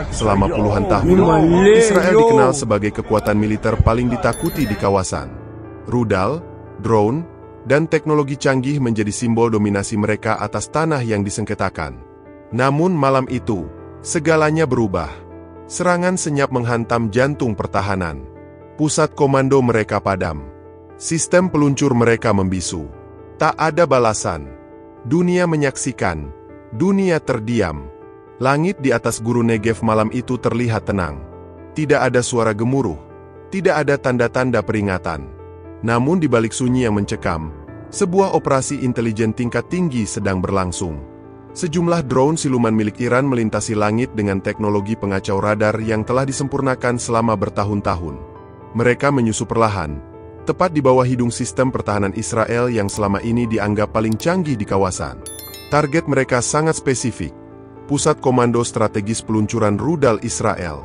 Selama puluhan tahun, Israel dikenal sebagai kekuatan militer paling ditakuti di kawasan. Rudal, drone, dan teknologi canggih menjadi simbol dominasi mereka atas tanah yang disengketakan. Namun malam itu, segalanya berubah. Serangan senyap menghantam jantung pertahanan. Pusat komando mereka padam. Sistem peluncur mereka membisu. Tak ada balasan. Dunia menyaksikan. Dunia terdiam. Langit di atas Gurun Negev malam itu terlihat tenang. Tidak ada suara gemuruh. Tidak ada tanda-tanda peringatan. Namun di balik sunyi yang mencekam, sebuah operasi intelijen tingkat tinggi sedang berlangsung. Sejumlah drone siluman milik Iran melintasi langit dengan teknologi pengacau radar yang telah disempurnakan selama bertahun-tahun. Mereka menyusup perlahan, tepat di bawah hidung sistem pertahanan Israel yang selama ini dianggap paling canggih di kawasan. Target mereka sangat spesifik. Pusat Komando Strategis Peluncuran Rudal Israel.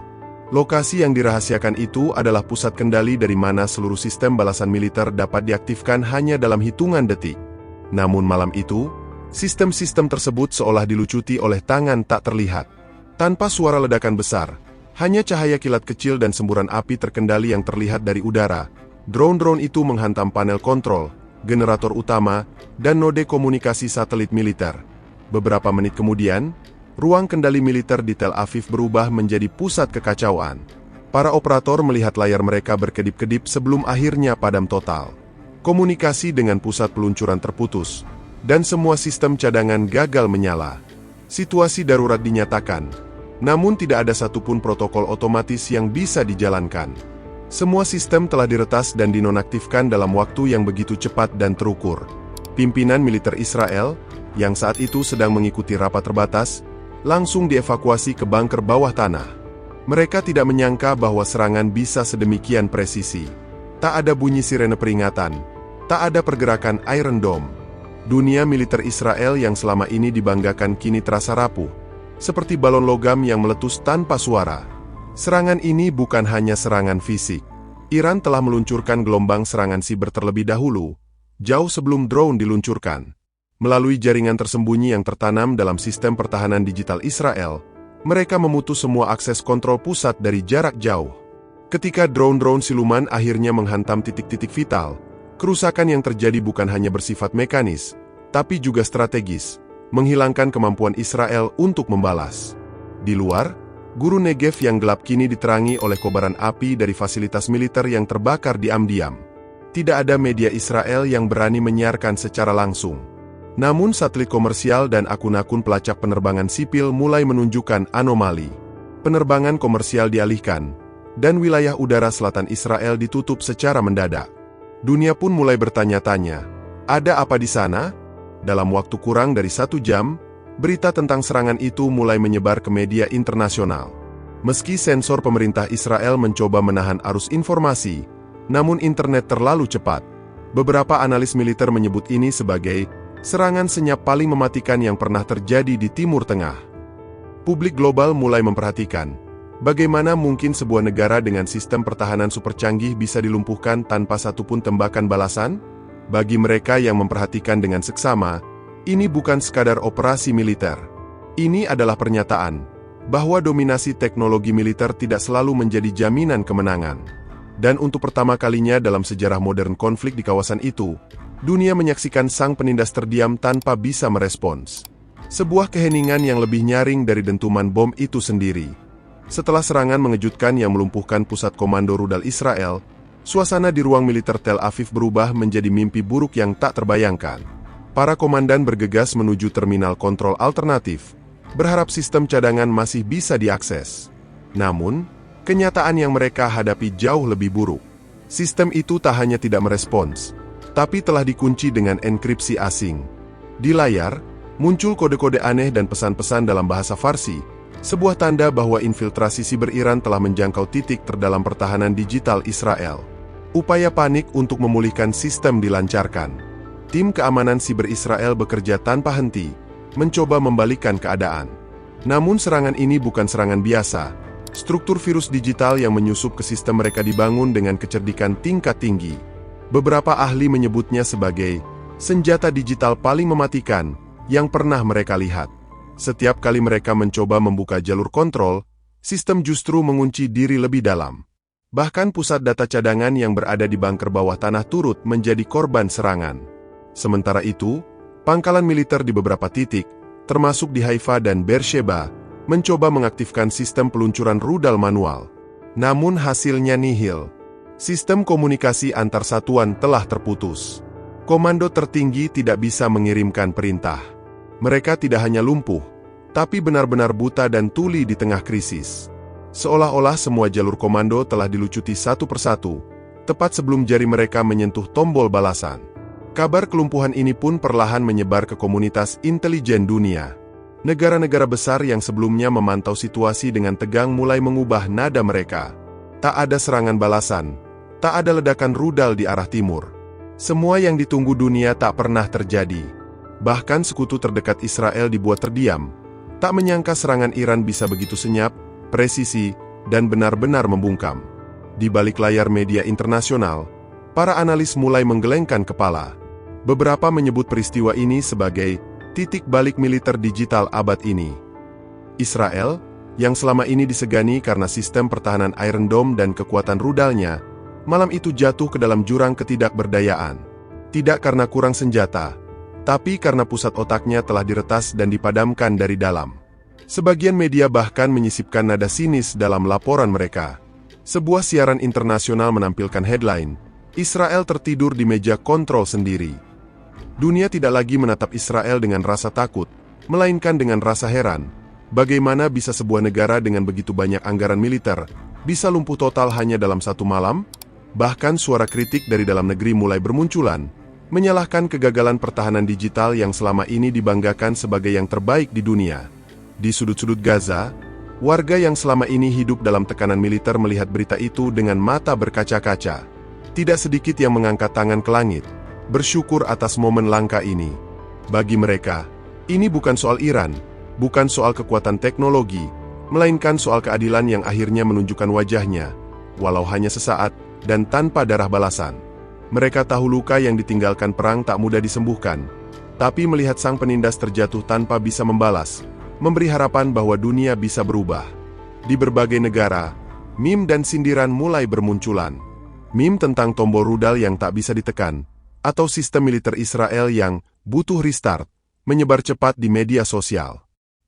Lokasi yang dirahasiakan itu adalah pusat kendali dari mana seluruh sistem balasan militer dapat diaktifkan hanya dalam hitungan detik. Namun malam itu, sistem-sistem tersebut seolah dilucuti oleh tangan tak terlihat. Tanpa suara ledakan besar, hanya cahaya kilat kecil dan semburan api terkendali yang terlihat dari udara. Drone-drone itu menghantam panel kontrol, generator utama, dan node komunikasi satelit militer. Beberapa menit kemudian, ruang kendali militer di Tel Aviv berubah menjadi pusat kekacauan. Para operator melihat layar mereka berkedip-kedip sebelum akhirnya padam total. Komunikasi dengan pusat peluncuran terputus, dan semua sistem cadangan gagal menyala. Situasi darurat dinyatakan, namun tidak ada satupun protokol otomatis yang bisa dijalankan. Semua sistem telah diretas dan dinonaktifkan dalam waktu yang begitu cepat dan terukur. Pimpinan militer Israel, yang saat itu sedang mengikuti rapat terbatas, langsung dievakuasi ke bunker bawah tanah. Mereka tidak menyangka bahwa serangan bisa sedemikian presisi. Tak ada bunyi sirene peringatan, tak ada pergerakan Iron Dome. Dunia militer Israel yang selama ini dibanggakan kini terasa rapuh, seperti balon logam yang meletus tanpa suara. Serangan ini bukan hanya serangan fisik. Iran telah meluncurkan gelombang serangan siber terlebih dahulu, jauh sebelum drone diluncurkan. Melalui jaringan tersembunyi yang tertanam dalam sistem pertahanan digital Israel, mereka memutus semua akses kontrol pusat dari jarak jauh. Ketika drone-drone siluman akhirnya menghantam titik-titik vital, kerusakan yang terjadi bukan hanya bersifat mekanis, tapi juga strategis, menghilangkan kemampuan Israel untuk membalas. Di luar, Gurun Negev yang gelap kini diterangi oleh kobaran api dari fasilitas militer yang terbakar diam-diam. Tidak ada media Israel yang berani menyiarkan secara langsung. Namun satelit komersial dan akun-akun pelacak penerbangan sipil mulai menunjukkan anomali. Penerbangan komersial dialihkan, dan wilayah udara selatan Israel ditutup secara mendadak. Dunia pun mulai bertanya-tanya, ada apa di sana? Dalam waktu kurang dari 1 jam, berita tentang serangan itu mulai menyebar ke media internasional. Meski sensor pemerintah Israel mencoba menahan arus informasi, namun internet terlalu cepat. Beberapa analis militer menyebut ini sebagai serangan senyap paling mematikan yang pernah terjadi di Timur Tengah. Publik global mulai memperhatikan, bagaimana mungkin sebuah negara dengan sistem pertahanan super canggih bisa dilumpuhkan tanpa satupun tembakan balasan? Bagi mereka yang memperhatikan dengan seksama, ini bukan sekadar operasi militer. Ini adalah pernyataan bahwa dominasi teknologi militer tidak selalu menjadi jaminan kemenangan. Dan untuk pertama kalinya dalam sejarah modern konflik di kawasan itu, dunia menyaksikan sang penindas terdiam tanpa bisa merespons. Sebuah keheningan yang lebih nyaring dari dentuman bom itu sendiri. Setelah serangan mengejutkan yang melumpuhkan pusat komando rudal Israel, suasana di ruang militer Tel Aviv berubah menjadi mimpi buruk yang tak terbayangkan. Para komandan bergegas menuju terminal kontrol alternatif, berharap sistem cadangan masih bisa diakses. Namun, kenyataan yang mereka hadapi jauh lebih buruk. Sistem itu tak hanya tidak merespons, tapi telah dikunci dengan enkripsi asing. Di layar, muncul kode-kode aneh dan pesan-pesan dalam bahasa Farsi, sebuah tanda bahwa infiltrasi siber Iran telah menjangkau titik terdalam pertahanan digital Israel. Upaya panik untuk memulihkan sistem dilancarkan. Tim keamanan siber Israel bekerja tanpa henti, mencoba membalikkan keadaan. Namun serangan ini bukan serangan biasa. Struktur virus digital yang menyusup ke sistem mereka dibangun dengan kecerdikan tingkat tinggi. Beberapa ahli menyebutnya sebagai senjata digital paling mematikan yang pernah mereka lihat. Setiap kali mereka mencoba membuka jalur kontrol, sistem justru mengunci diri lebih dalam. Bahkan pusat data cadangan yang berada di bunker bawah tanah turut menjadi korban serangan. Sementara itu, pangkalan militer di beberapa titik, termasuk di Haifa dan Beersheba, mencoba mengaktifkan sistem peluncuran rudal manual. Namun hasilnya nihil. Sistem komunikasi antar satuan telah terputus. Komando tertinggi tidak bisa mengirimkan perintah. Mereka tidak hanya lumpuh, tapi benar-benar buta dan tuli di tengah krisis. Seolah-olah semua jalur komando telah dilucuti satu persatu, tepat sebelum jari mereka menyentuh tombol balasan. Kabar kelumpuhan ini pun perlahan menyebar ke komunitas intelijen dunia. Negara-negara besar yang sebelumnya memantau situasi dengan tegang mulai mengubah nada mereka. Tak ada serangan balasan, tak ada ledakan rudal di arah timur. Semua yang ditunggu dunia tak pernah terjadi. Bahkan sekutu terdekat Israel dibuat terdiam. Tak menyangka serangan Iran bisa begitu senyap, presisi, dan benar-benar membungkam. Di balik layar media internasional, para analis mulai menggelengkan kepala. Beberapa menyebut peristiwa ini sebagai titik balik militer digital abad ini. Israel, yang selama ini disegani karena sistem pertahanan Iron Dome dan kekuatan rudalnya, malam itu jatuh ke dalam jurang ketidakberdayaan. Tidak karena kurang senjata, tapi karena pusat otaknya telah diretas dan dipadamkan dari dalam. Sebagian media bahkan menyisipkan nada sinis dalam laporan mereka. Sebuah siaran internasional menampilkan headline, Israel tertidur di meja kontrol sendiri. Dunia tidak lagi menatap Israel dengan rasa takut, melainkan dengan rasa heran. Bagaimana bisa sebuah negara dengan begitu banyak anggaran militer, bisa lumpuh total hanya dalam satu malam? Bahkan suara kritik dari dalam negeri mulai bermunculan, menyalahkan kegagalan pertahanan digital yang selama ini dibanggakan sebagai yang terbaik di dunia. Di sudut-sudut Gaza, warga yang selama ini hidup dalam tekanan militer melihat berita itu dengan mata berkaca-kaca. Tidak sedikit yang mengangkat tangan ke langit, bersyukur atas momen langka ini. Bagi mereka, ini bukan soal Iran, bukan soal kekuatan teknologi, melainkan soal keadilan yang akhirnya menunjukkan wajahnya, walau hanya sesaat, dan tanpa darah balasan. Mereka tahu luka yang ditinggalkan perang tak mudah disembuhkan, tapi melihat sang penindas terjatuh tanpa bisa membalas, memberi harapan bahwa dunia bisa berubah. Di berbagai negara, meme dan sindiran mulai bermunculan. Meme tentang tombol rudal yang tak bisa ditekan, atau sistem militer Israel yang butuh restart, menyebar cepat di media sosial.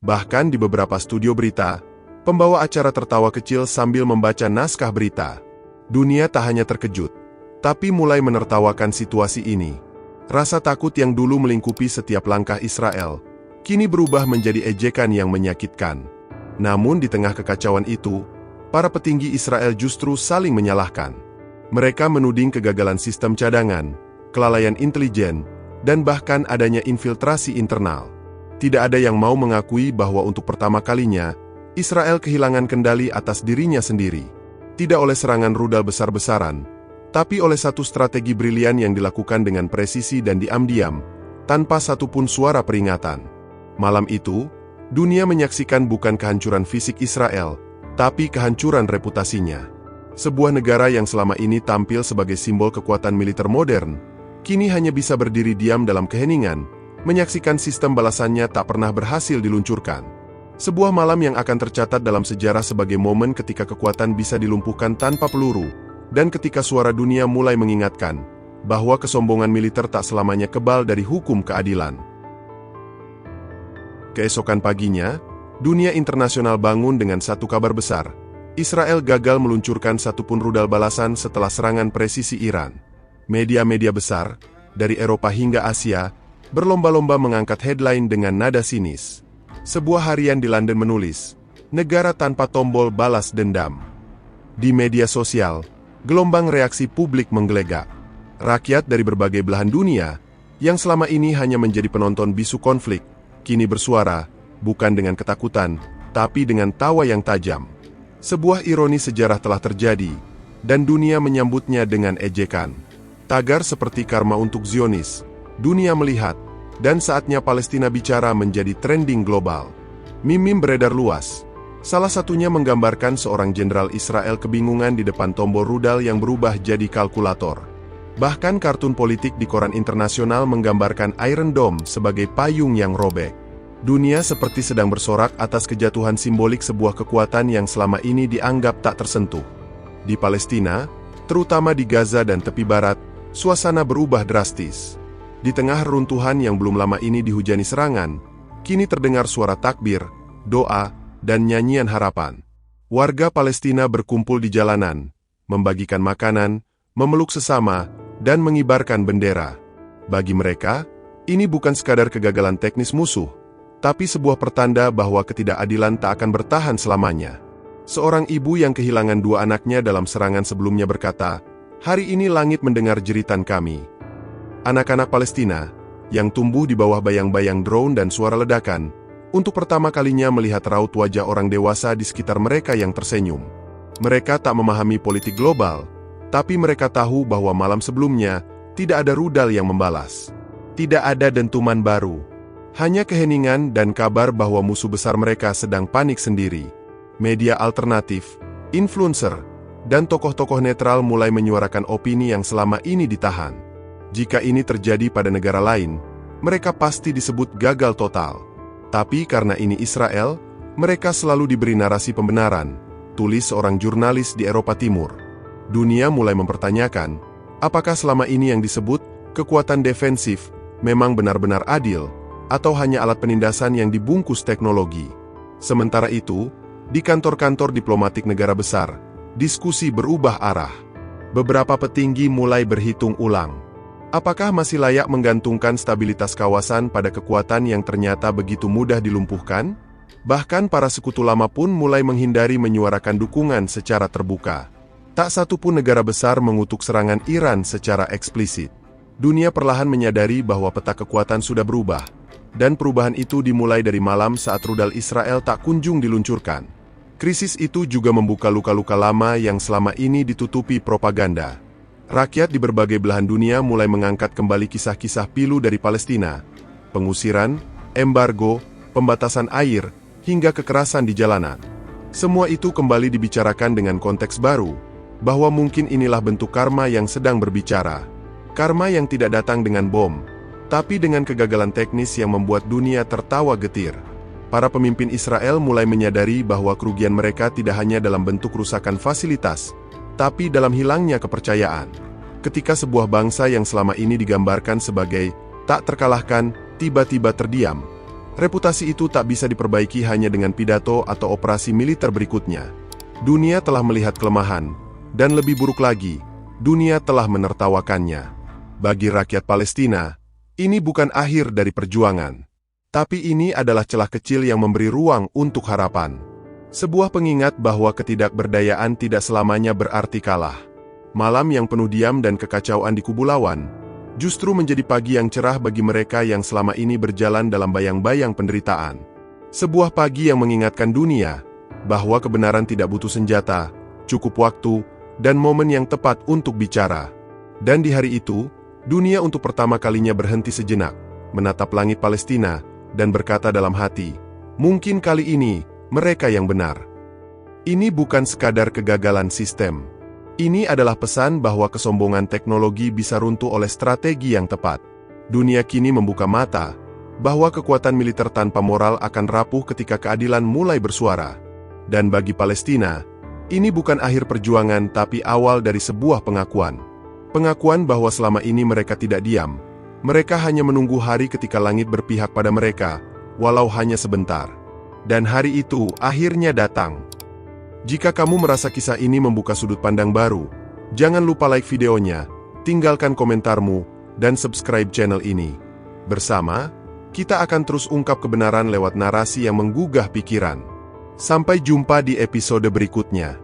Bahkan di beberapa studio berita, pembawa acara tertawa kecil sambil membaca naskah berita. Dunia tak hanya terkejut, tapi mulai menertawakan situasi ini. Rasa takut yang dulu melingkupi setiap langkah Israel, kini berubah menjadi ejekan yang menyakitkan. Namun di tengah kekacauan itu, para petinggi Israel justru saling menyalahkan. Mereka menuding kegagalan sistem cadangan, kelalaian intelijen, dan bahkan adanya infiltrasi internal. Tidak ada yang mau mengakui bahwa untuk pertama kalinya, Israel kehilangan kendali atas dirinya sendiri. Tidak oleh serangan rudal besar-besaran, tapi oleh satu strategi brilian yang dilakukan dengan presisi dan diam-diam, tanpa satupun suara peringatan. Malam itu, dunia menyaksikan bukan kehancuran fisik Israel, tapi kehancuran reputasinya. Sebuah negara yang selama ini tampil sebagai simbol kekuatan militer modern, kini hanya bisa berdiri diam dalam keheningan, menyaksikan sistem balasannya tak pernah berhasil diluncurkan. Sebuah malam yang akan tercatat dalam sejarah sebagai momen ketika kekuatan bisa dilumpuhkan tanpa peluru, dan ketika suara dunia mulai mengingatkan bahwa kesombongan militer tak selamanya kebal dari hukum keadilan. Keesokan paginya, dunia internasional bangun dengan satu kabar besar. Israel gagal meluncurkan satupun rudal balasan setelah serangan presisi Iran. Media-media besar, dari Eropa hingga Asia, berlomba-lomba mengangkat headline dengan nada sinis. Sebuah harian di London menulis, negara tanpa tombol balas dendam. Di media sosial, gelombang reaksi publik menggelegak. Rakyat dari berbagai belahan dunia, yang selama ini hanya menjadi penonton bisu konflik, kini bersuara, bukan dengan ketakutan, tapi dengan tawa yang tajam. Sebuah ironi sejarah telah terjadi, dan dunia menyambutnya dengan ejekan. Tagar seperti karma untuk Zionis, dunia melihat, dan saatnya Palestina bicara menjadi trending global. Meme beredar luas. Salah satunya menggambarkan seorang jenderal Israel kebingungan di depan tombol rudal yang berubah jadi kalkulator. Bahkan kartun politik di koran internasional menggambarkan Iron Dome sebagai payung yang robek. Dunia seperti sedang bersorak atas kejatuhan simbolik sebuah kekuatan yang selama ini dianggap tak tersentuh. Di Palestina, terutama di Gaza dan tepi barat, suasana berubah drastis. Di tengah reruntuhan yang belum lama ini dihujani serangan, kini terdengar suara takbir, doa, dan nyanyian harapan. Warga Palestina berkumpul di jalanan, membagikan makanan, memeluk sesama, dan mengibarkan bendera. Bagi mereka, ini bukan sekadar kegagalan teknis musuh, tapi sebuah pertanda bahwa ketidakadilan tak akan bertahan selamanya. Seorang ibu yang kehilangan 2 anaknya dalam serangan sebelumnya berkata, "Hari ini langit mendengar jeritan kami." Anak-anak Palestina, yang tumbuh di bawah bayang-bayang drone dan suara ledakan, untuk pertama kalinya melihat raut wajah orang dewasa di sekitar mereka yang tersenyum. Mereka tak memahami politik global, tapi mereka tahu bahwa malam sebelumnya, tidak ada rudal yang membalas. Tidak ada dentuman baru. Hanya keheningan dan kabar bahwa musuh besar mereka sedang panik sendiri. Media alternatif, influencer, dan tokoh-tokoh netral mulai menyuarakan opini yang selama ini ditahan. Jika ini terjadi pada negara lain, mereka pasti disebut gagal total. Tapi karena ini Israel, mereka selalu diberi narasi pembenaran, tulis seorang jurnalis di Eropa Timur. Dunia mulai mempertanyakan, apakah selama ini yang disebut kekuatan defensif memang benar-benar adil, atau hanya alat penindasan yang dibungkus teknologi. Sementara itu, di kantor-kantor diplomatik negara besar, diskusi berubah arah. Beberapa petinggi mulai berhitung ulang. Apakah masih layak menggantungkan stabilitas kawasan pada kekuatan yang ternyata begitu mudah dilumpuhkan? Bahkan para sekutu lama pun mulai menghindari menyuarakan dukungan secara terbuka. Tak satu pun negara besar mengutuk serangan Iran secara eksplisit. Dunia perlahan menyadari bahwa peta kekuatan sudah berubah. Dan perubahan itu dimulai dari malam saat rudal Israel tak kunjung diluncurkan. Krisis itu juga membuka luka-luka lama yang selama ini ditutupi propaganda. Rakyat di berbagai belahan dunia mulai mengangkat kembali kisah-kisah pilu dari Palestina. Pengusiran, embargo, pembatasan air, hingga kekerasan di jalanan. Semua itu kembali dibicarakan dengan konteks baru, bahwa mungkin inilah bentuk karma yang sedang berbicara. Karma yang tidak datang dengan bom, tapi dengan kegagalan teknis yang membuat dunia tertawa getir. Para pemimpin Israel mulai menyadari bahwa kerugian mereka tidak hanya dalam bentuk kerusakan fasilitas, tapi dalam hilangnya kepercayaan. Ketika sebuah bangsa yang selama ini digambarkan sebagai tak terkalahkan, tiba-tiba terdiam, reputasi itu tak bisa diperbaiki hanya dengan pidato atau operasi militer berikutnya. Dunia telah melihat kelemahan, dan lebih buruk lagi, dunia telah menertawakannya. Bagi rakyat Palestina, ini bukan akhir dari perjuangan, tapi ini adalah celah kecil yang memberi ruang untuk harapan. Sebuah pengingat bahwa ketidakberdayaan tidak selamanya berarti kalah. Malam yang penuh diam dan kekacauan di kubu lawan, justru menjadi pagi yang cerah bagi mereka yang selama ini berjalan dalam bayang-bayang penderitaan. Sebuah pagi yang mengingatkan dunia, bahwa kebenaran tidak butuh senjata, cukup waktu, dan momen yang tepat untuk bicara. Dan di hari itu, dunia untuk pertama kalinya berhenti sejenak, menatap langit Palestina, dan berkata dalam hati, mungkin kali ini, mereka yang benar. Ini bukan sekadar kegagalan sistem. Ini adalah pesan bahwa kesombongan teknologi bisa runtuh oleh strategi yang tepat. Dunia kini membuka mata, bahwa kekuatan militer tanpa moral akan rapuh ketika keadilan mulai bersuara. Dan bagi Palestina, ini bukan akhir perjuangan tapi awal dari sebuah pengakuan. Pengakuan bahwa selama ini mereka tidak diam. Mereka hanya menunggu hari ketika langit berpihak pada mereka, walau hanya sebentar. Dan hari itu akhirnya datang. Jika kamu merasa kisah ini membuka sudut pandang baru, jangan lupa like videonya, tinggalkan komentarmu, dan subscribe channel ini. Bersama, kita akan terus ungkap kebenaran lewat narasi yang menggugah pikiran. Sampai jumpa di episode berikutnya.